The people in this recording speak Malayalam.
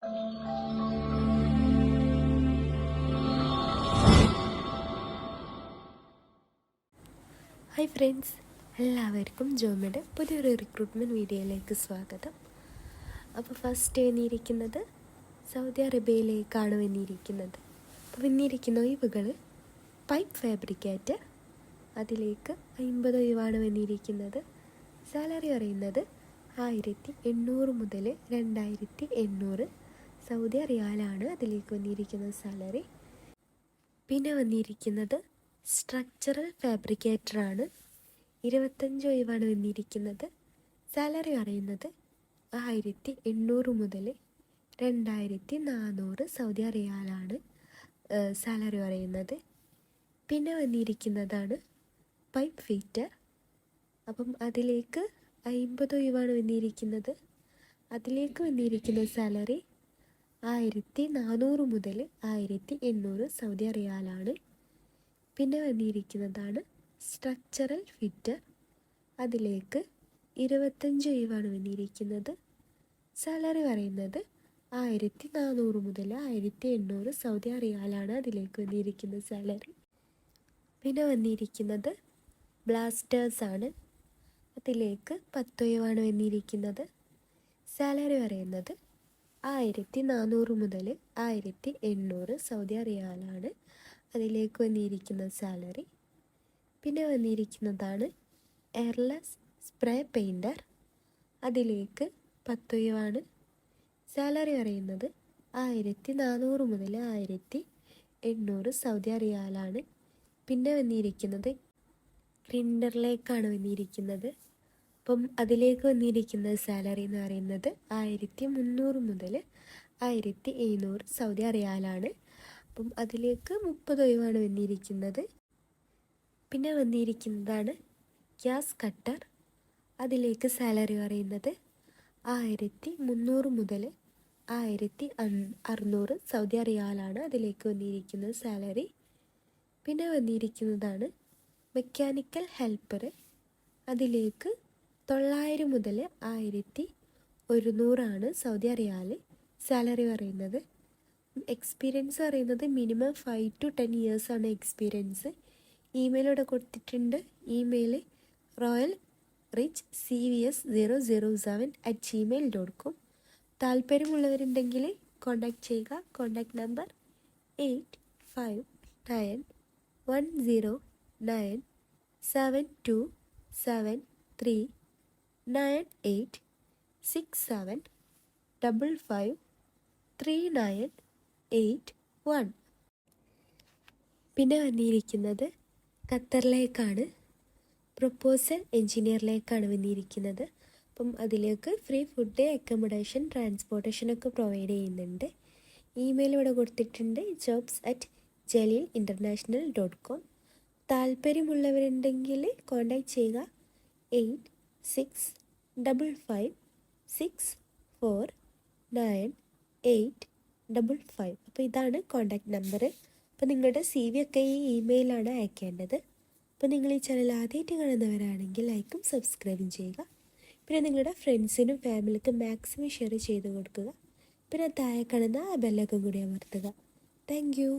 ഹായ് ഫ്രണ്ട്സ്, എല്ലാവർക്കും ജോമയുടെ പുതിയൊരു റിക്രൂട്ട്മെൻറ്റ് വീഡിയോയിലേക്ക് സ്വാഗതം. അപ്പോൾ ഫസ്റ്റ് വന്നിരിക്കുന്നത് സൗദി അറേബ്യയിലേക്കാണ് വന്നിരിക്കുന്നത്. അപ്പോൾ വന്നിരിക്കുന്ന ഒഴിവുകൾ പൈപ്പ് ഫാബ്രിക്കേറ്റർ, അതിലേക്ക് 50 ഒഴിവാണ് വന്നിരിക്കുന്നത്. സാലറി പറയുന്നത് 1800 മുതൽ 2800 സൗദി റിയാലാണ് അതിലേക്ക് വന്നിരിക്കുന്ന സാലറി. പിന്നെ വന്നിരിക്കുന്നത് സ്ട്രക്ചറൽ ഫാബ്രിക്കേറ്ററാണ്. 25 ഒഴിവാണ് വന്നിരിക്കുന്നത്. സാലറി പറയുന്നത് 1800 മുതൽ 2400 സൗദി റിയാലാണ് സാലറി പറയുന്നത്. പിന്നെ വന്നിരിക്കുന്നതാണ് പൈപ്പ് ഫിറ്റർ. അപ്പം അതിലേക്ക് 50 ഒഴിവാണ് വന്നിരിക്കുന്നത്. അതിലേക്ക് വന്നിരിക്കുന്ന സാലറി 1400 മുതൽ 1800 സൗദി റിയാലാണ്. പിന്നെ വന്നിരിക്കുന്നതാണ് സ്ട്രക്ചറൽ ഫിറ്റർ. അതിലേക്ക് 25 ഒഴിവാണ് വന്നിരിക്കുന്നത്. സാലറി പറയുന്നത് 1400 മുതൽ 1800 സൗദി റിയാലാണ് അതിലേക്ക് വന്നിരിക്കുന്ന സാലറി. പിന്നെ വന്നിരിക്കുന്നത് ബ്ലാസ്റ്റേഴ്സാണ്. അതിലേക്ക് 10 ഒഴിവാണ് വന്നിരിക്കുന്നത്. സാലറി പറയുന്നത് 1400 മുതൽ 1800 സൗദി റിയാലാണ് അതിലേക്ക് വന്നിരിക്കുന്ന സാലറി. പിന്നെ വന്നിരിക്കുന്നതാണ് എയർലെസ് സ്പ്രേ പെയിൻറ്റർ. അതിലേക്ക് 10 ഒഴിവാണ്. സാലറി പറയുന്നത് 1400 മുതൽ 1800 സൗദി റിയാലാണ്. പിന്നെ വന്നിരിക്കുന്നത് ഗ്രിൻഡറിലേക്കാണ് വന്നിരിക്കുന്നത്. അപ്പം അതിലേക്ക് വന്നിരിക്കുന്ന സാലറി എന്ന് പറയുന്നത് 1300 മുതൽ 1700 സൗദി റിയാലാണ്. അപ്പം അതിലേക്ക് 30 ഒഴിവാണ് വന്നിരിക്കുന്നത്. പിന്നെ വന്നിരിക്കുന്നതാണ് ഗ്യാസ് കട്ടർ. അതിലേക്ക് സാലറി പറയുന്നത് 1300 മുതൽ 1600 സൗദി റിയാലാണ് അതിലേക്ക് വന്നിരിക്കുന്ന സാലറി. പിന്നെ വന്നിരിക്കുന്നതാണ് മെക്കാനിക്കൽ ഹെൽപ്പർ. അതിലേക്ക് 900 മുതൽ 1100 സൗദി റിയാൽ സാലറി പറയുന്നത്. എക്സ്പീരിയൻസ് പറയുന്നത് മിനിമം 5 to 10 years ആണ് എക്സ്പീരിയൻസ്. ഇമെയിലൂടെ കൊടുത്തിട്ടുണ്ട്. Email royalrichcvs007@gmail.com. താല്പര്യമുള്ളവരുണ്ടെങ്കിൽ കോൺടാക്റ്റ് ചെയ്യുക. Contact number 8591097273 9867553981. പിന്നെ വന്നിരിക്കുന്നത് ഖത്തറിലേക്കാണ്. പ്രൊപ്പോസൽ എൻജിനീയറിലേക്കാണ് വന്നിരിക്കുന്നത്. അപ്പം അതിലേക്ക് ഫ്രീ ഫുഡ്, അക്കോമഡേഷൻ, ട്രാൻസ്പോർട്ടേഷനൊക്കെ പ്രൊവൈഡ് ചെയ്യുന്നുണ്ട്. ഇമെയിൽ ഇവിടെ കൊടുത്തിട്ടുണ്ട്, jobs@jalil.international.com. താല്പര്യമുള്ളവരുണ്ടെങ്കിൽ കോൺടാക്റ്റ് ചെയ്യുക. 8655649855. അപ്പോൾ ഇതാണ് കോൺടാക്റ്റ് നമ്പർ. അപ്പോൾ നിങ്ങളുടെ CV ഒക്കെ ഈ ഇമെയിലാണ് അയക്കേണ്ടത്. അപ്പോൾ നിങ്ങൾ ഈ ചാനൽ ആദ്യമായിട്ട് കാണുന്നവരാണെങ്കിൽ ലൈക്കും സബ്സ്ക്രൈബും ചെയ്യുക. പിന്നെ നിങ്ങളുടെ ഫ്രണ്ട്സിനും ഫാമിലിക്കും മാക്സിമം ഷെയർ ചെയ്ത് കൊടുക്കുക. പിന്നെ താഴെ കാണുന്ന ആ ബെല്ലൊക്കെ കൂടി അമർത്തുക. Thank you.